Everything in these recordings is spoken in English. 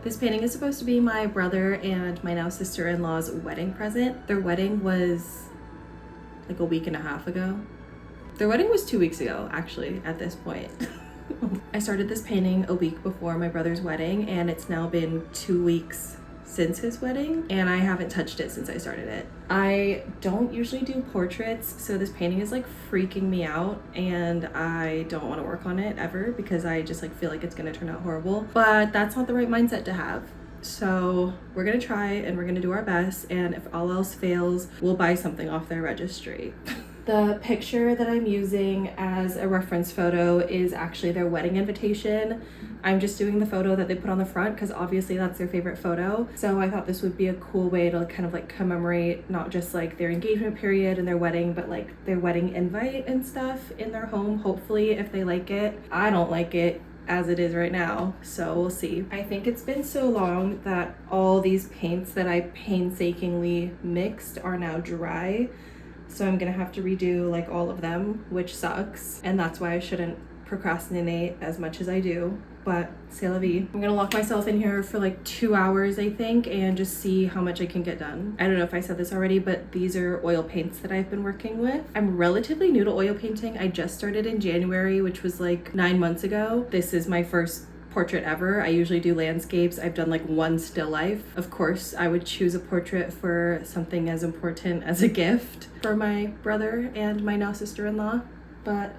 This painting is supposed to be my brother and my now sister-in-law's wedding present. Their wedding was like a week and a half ago. Their wedding was 2 weeks ago, actually, at this point. I started this painting a week before my brother's wedding, and it's now been 2 weeks since his wedding, and I haven't touched it since I started it. I don't usually do portraits, so this painting is like freaking me out, and I don't want to work on it ever because I just like feel like it's gonna turn out horrible. But that's not the right mindset to have. So we're gonna try and we're gonna do our best, and if all else fails, we'll buy something off their registry. The picture that I'm using as a reference photo is actually their wedding invitation. I'm just doing the photo that they put on the front because obviously that's their favorite photo. So I thought this would be a cool way to kind of like commemorate not just like their engagement period and their wedding, but like their wedding invite and stuff in their home, hopefully, if they like it. I don't like it as it is right now, so we'll see. I think it's been so long that all these paints that I painstakingly mixed are now dry. So I'm gonna have to redo like all of them, which sucks. And that's why I shouldn't procrastinate as much as I do, but c'est la vie. I'm gonna lock myself in here for like 2 hours, I think, and just see how much I can get done. I don't know if I said this already, but these are oil paints that I've been working with. I'm relatively new to oil painting. I just started in January, which was like 9 months ago. This is my first portrait ever. I usually do landscapes. I've done like one still life. Of course, I would choose a portrait for something as important as a gift for my brother and my now sister-in-law. But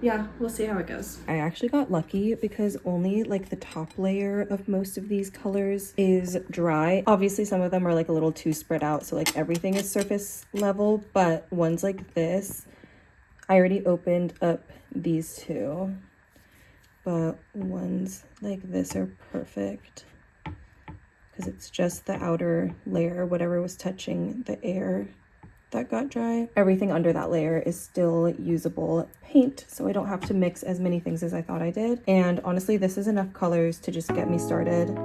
yeah, we'll see how it goes. I actually got lucky because only like the top layer of most of these colors is dry. Obviously some of them are like a little too spread out, so like everything is surface level, but ones like this, I already opened up these two. But ones like this are perfect because it's just the outer layer, whatever was touching the air, that got dry. Everything under that layer is still usable paint, so I don't have to mix as many things as I thought I did. And honestly, this is enough colors to just get me started.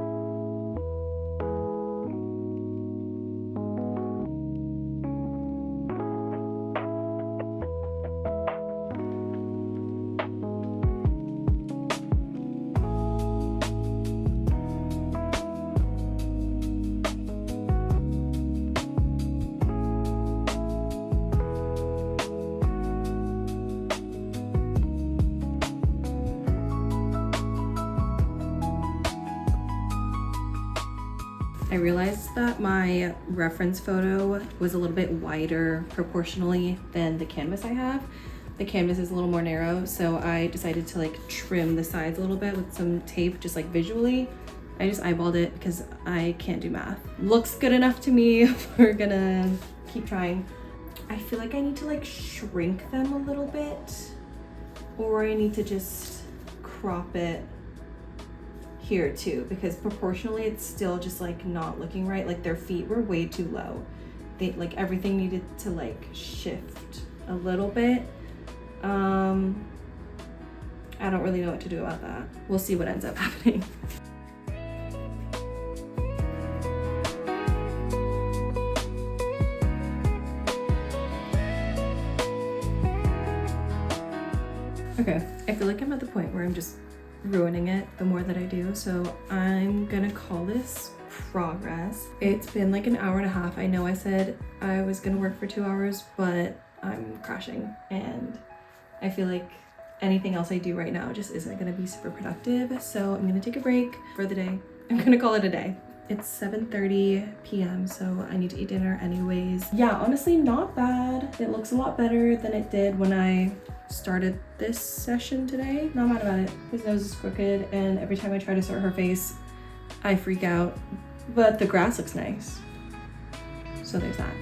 I realized that my reference photo was a little bit wider proportionally than the canvas I have. The canvas is a little more narrow, so I decided to like trim the sides a little bit with some tape, just like visually. I just eyeballed it because I can't do math. Looks good enough to me. We're gonna keep trying. I feel like I need to like shrink them a little bit, or I need to just crop it here too, because proportionally it's still just like not looking right. Like their feet were way too low. They like everything needed to like shift a little bit. I don't really know what to do about that. We'll see what ends up happening. Okay, I feel like I'm at the point where I'm just ruining it the more that I do, so I'm gonna call this progress. It's been like an hour and a half. I know I said I was gonna work for 2 hours, but I'm crashing, and I feel like anything else I do right now just isn't gonna be super productive, so I'm gonna take a break for the day. I'm gonna call it a day. It's 7:30 p.m. so I need to eat dinner anyways. Yeah, honestly, not bad. It looks a lot better than it did when I started this session today. Not mad about it. His nose is crooked, and every time I try to sort her face, I freak out. But the grass looks nice. So there's that.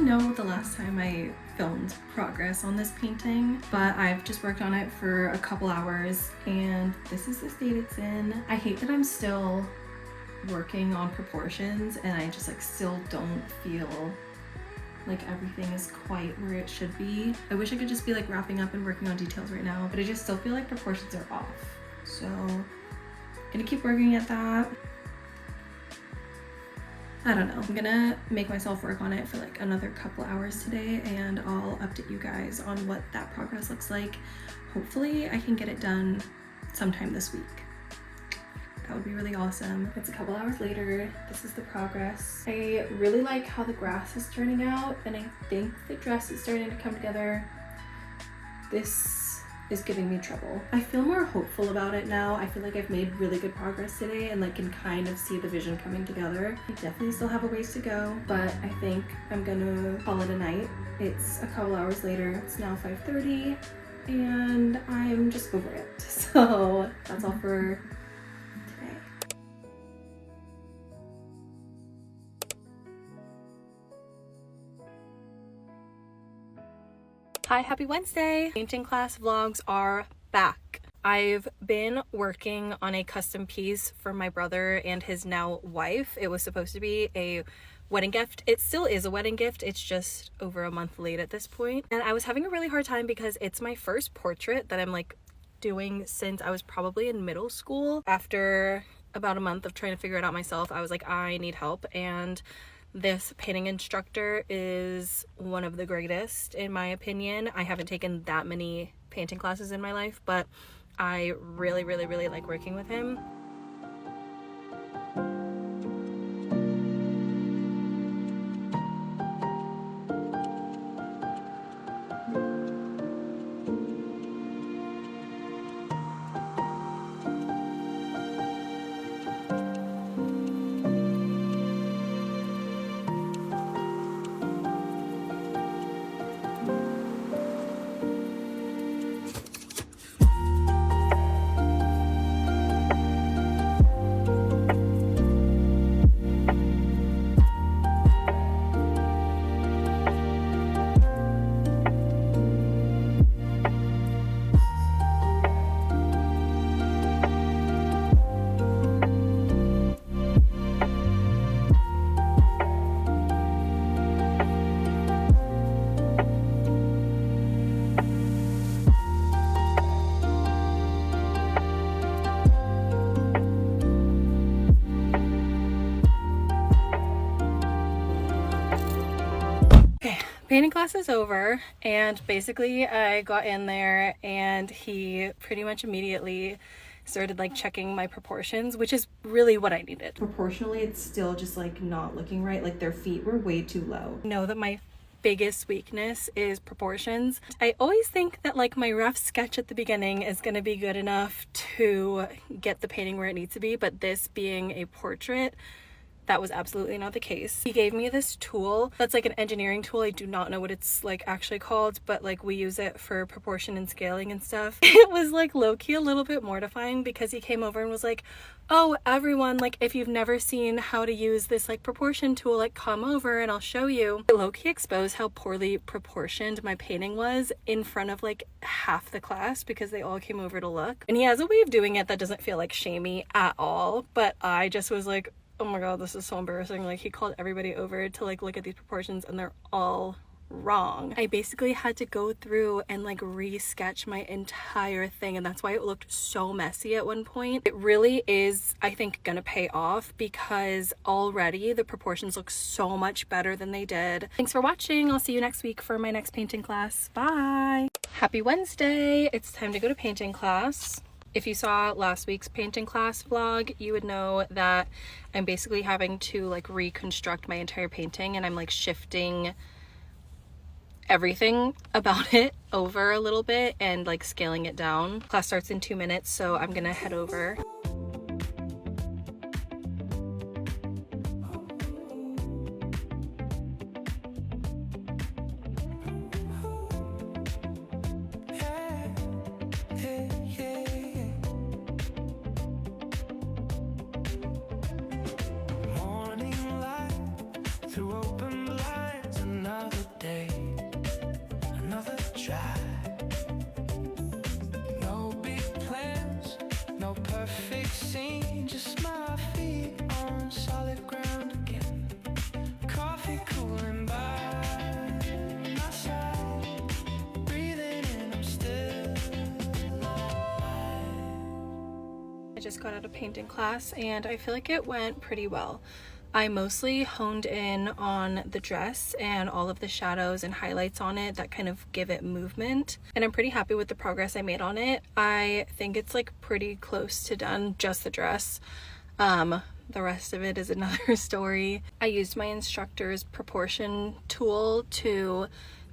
know the last time I filmed progress on this painting, but I've just worked on it for a couple hours and this is the state it's in. I hate that I'm still working on proportions and I just like still don't feel like everything is quite where it should be. I wish I could just be like wrapping up and working on details right now, but I just still feel like proportions are off. So I'm gonna keep working at that. I don't know. I'm gonna make myself work on it for like another couple hours today and I'll update you guys on what that progress looks like. Hopefully I can get it done sometime this week. That would be really awesome. It's a couple hours later. This is the progress. I really like how the grass is turning out and I think the dress is starting to come together. This is giving me trouble. I feel more hopeful about it now. I feel like I've made really good progress today and like can kind of see the vision coming together. I definitely still have a ways to go, but I think I'm gonna call it a night. It's a couple hours later. It's now 5:30 and I'm just over it. So that's all for Hi, happy Wednesday! Painting class vlogs are back. I've been working on a custom piece for my brother and his now wife. It was supposed to be a wedding gift. It still is a wedding gift. It's just over a month late at this point. And I was having a really hard time because it's my first portrait that I'm like doing since I was probably in middle school. After about a month of trying to figure it out myself, I was like, I need help. And this painting instructor is one of the greatest in my opinion. I haven't taken that many painting classes in my life, but I really like working with him. Painting class is over and basically I got in there and he pretty much immediately started like checking my proportions, which is really what I needed. Proportionally, it's still just like not looking right. Like their feet were way too low. I know that my biggest weakness is proportions. I always think that like my rough sketch at the beginning is going to be good enough to get the painting where it needs to be, but this being a portrait, that was absolutely not the case. He gave me this tool that's like an engineering tool. I do not know what it's like actually called, but like we use it for proportion and scaling and stuff. It was like low-key a little bit mortifying because he came over and was like, oh, everyone, like if you've never seen how to use this like proportion tool, like come over and I'll show you. It low-key exposed how poorly proportioned my painting was in front of like half the class because they all came over to look. And he has a way of doing it that doesn't feel like shamey at all, but I just was like, oh my god, this is so embarrassing. Like he called everybody over to like look at these proportions and they're all wrong. I basically had to go through and like re-sketch my entire thing, and that's why it looked so messy at one point. It really is, I think, gonna pay off because already the proportions look so much better than they did. Thanks for watching. I'll see you next week for my next painting class. Bye. Happy Wednesday. It's time to go to painting class. If you saw last week's painting class vlog, you would know that I'm basically having to like reconstruct my entire painting, and I'm like shifting everything about it over a little bit and like scaling it down. Class starts in 2 minutes, so I'm gonna head over. Morning light through open blinds, another I just got out of painting class and I feel like it went pretty well. I mostly honed in on the dress and all of the shadows and highlights on it that kind of give it movement, and I'm pretty happy with the progress I made on it. I think it's like pretty close to done, just the dress. The rest of it is another story. I used my instructor's proportion tool to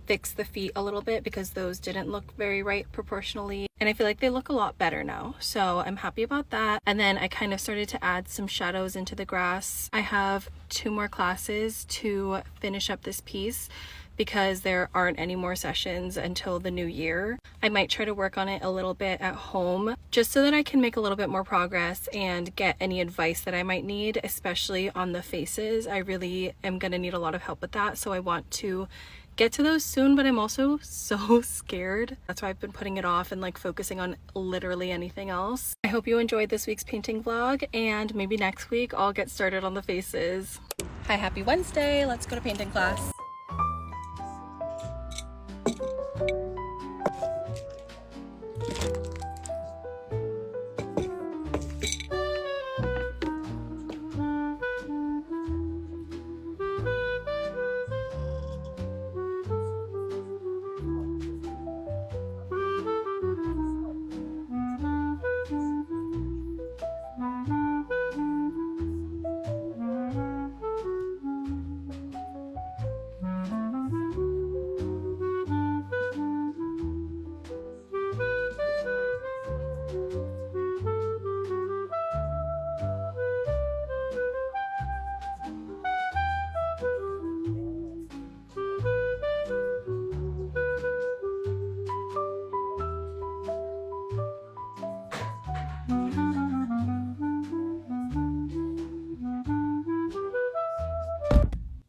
fix the feet a little bit because those didn't look very right proportionally, and I feel like they look a lot better now, so I'm happy about that. And then I kind of started to add some shadows into the grass. I have 2 more classes to finish up this piece because there aren't any more sessions until the new year. I might try to work on it a little bit at home just so that I can make a little bit more progress and get any advice that I might need, especially on the faces. I really am gonna need a lot of help with that, so I want to get to those soon, but I'm also so scared. That's why I've been putting it off and like focusing on literally anything else. I hope you enjoyed this week's painting vlog, and maybe next week I'll get started on the faces. Hi, happy Wednesday. Let's go to painting class.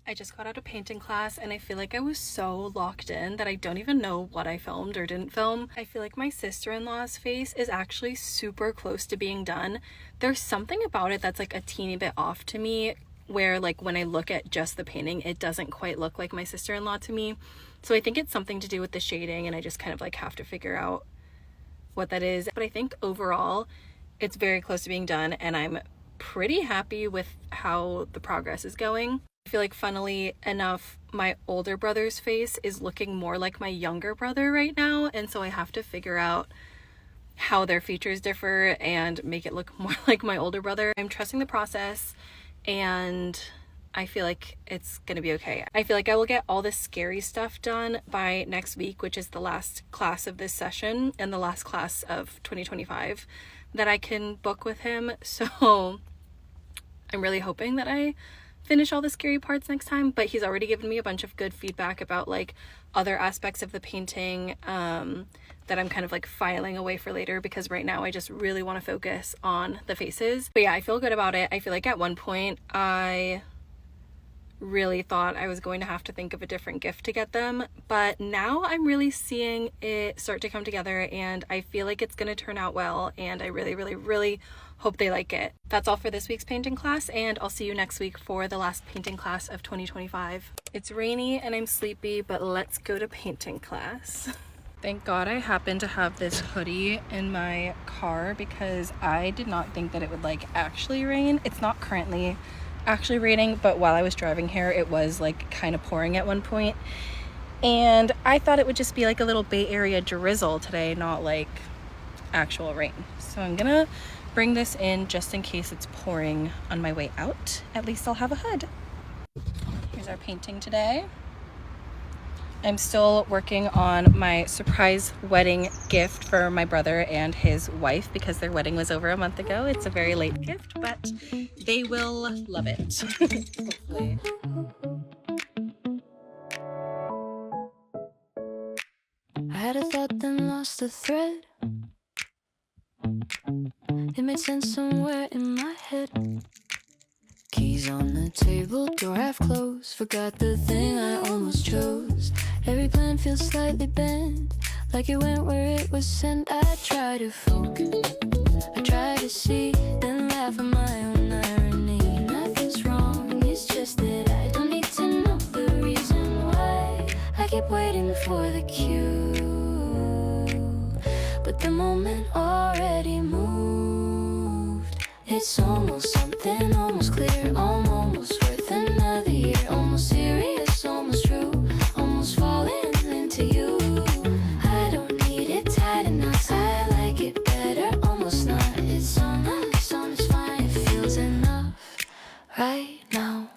I just got out of painting class and I feel like I was so locked in that I don't even know what I filmed or didn't film. I feel like my sister-in-law's face is actually super close to being done. There's something about it that's like a teeny bit off to me, where like when I look at just the painting, it doesn't quite look like my sister-in-law to me. So I think it's something to do with the shading, and I just kind of like have to figure out what that is. But I think overall it's very close to being done, and I'm pretty happy with how the progress is going. I feel like, funnily enough, my older brother's face is looking more like my younger brother right now, and so I have to figure out how their features differ and make it look more like my older brother. I'm trusting the process, and I feel like it's gonna be okay. I feel like I will get all the scary stuff done by next week, which is the last class of this session and the last class of 2025 that I can book with him. So I'm really hoping that I finish all the scary parts next time, but he's already given me a bunch of good feedback about like other aspects of the painting that I'm kind of like filing away for later, because right now I just really want to focus on the faces. But yeah, I feel good about it. I feel like at one point I really thought I was going to have to think of a different gift to get them, but now I'm really seeing it start to come together, and I feel like it's going to turn out well, and I really hope they like it. That's all for this week's painting class, and I'll see you next week for the last painting class of 2025. It's rainy and I'm sleepy, but let's go to painting class. Thank God I happen to have this hoodie in my car because I did not think that it would like actually rain. It's not currently actually raining, but while I was driving here it was like kind of pouring at one point, and I thought it would just be like a little Bay Area drizzle today, not like actual rain. So I'm gonna bring this in just in case it's pouring on my way out. At least I'll have a hood. Here's our painting today. I'm still working on my surprise wedding gift for my brother and his wife because their wedding was over a month ago. It's a very late gift, but they will love it. Hopefully. I had a thought, then lost the thread. It made sense somewhere in my head. Keys on the table, door half closed. Forgot the thing I almost chose. Every plan feels slightly bent, like it went where it was sent. I try to focus, I try to see, then laugh at my own irony. Nothing's wrong, it's just that I don't need to know the reason why. I keep waiting for the cue, but the moment already moved. It's almost something, almost clear, almost worth another year. Almost serious, almost true, almost falling into you. I don't need it tight enough, I like it better, almost not. It's on, it's fine, it feels enough right now.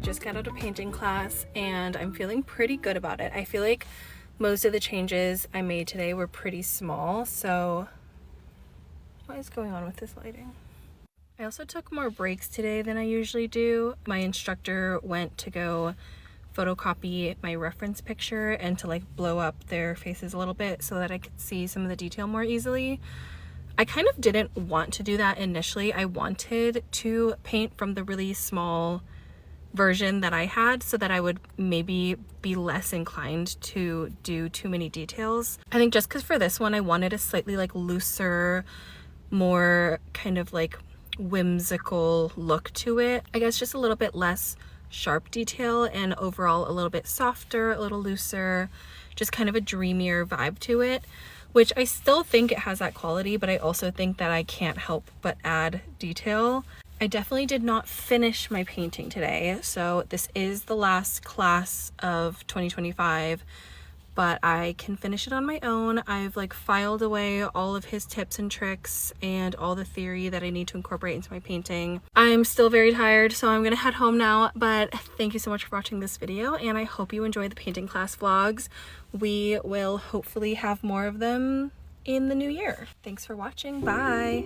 Just got out of painting class and I'm feeling pretty good about it. I feel like most of the changes I made today were pretty small, so what is going on with this lighting? I also took more breaks today than I usually do. My instructor went to go photocopy my reference picture and to like blow up their faces a little bit so that I could see some of the detail more easily. I kind of didn't want to do that initially. I wanted to paint from the really small version that I had so that I would maybe be less inclined to do too many details. I think just because for this one I wanted a slightly like looser, more kind of like whimsical look to it. I guess just a little bit less sharp detail and overall a little bit softer, a little looser, just kind of a dreamier vibe to it, which I still think it has that quality, but I also think that I can't help but add detail. I definitely did not finish my painting today, so this is the last class of 2025, but I can finish it on my own. I've like filed away all of his tips and tricks and all the theory that I need to incorporate into my painting. I'm still very tired, so I'm gonna head home now, but thank you so much for watching this video, and I hope you enjoy the painting class vlogs. We will hopefully have more of them in the new year. Thanks for watching, bye!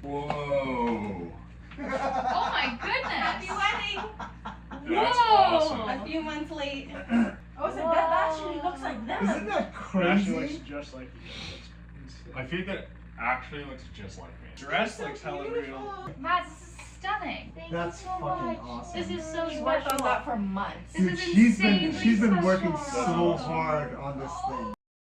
Whoa. Oh my goodness! Happy wedding! That's Whoa. awesome. A few months late. Oh, so that actually looks like them. Isn't that It actually looks crazy? just like you. I feel that it actually looks just like me. Dress looks hella real. Matt, this is stunning. Thank That's you so fucking much. awesome. This is so She worked on special. that for months. This Dude, is she's been insanely working special. so hard on this thing.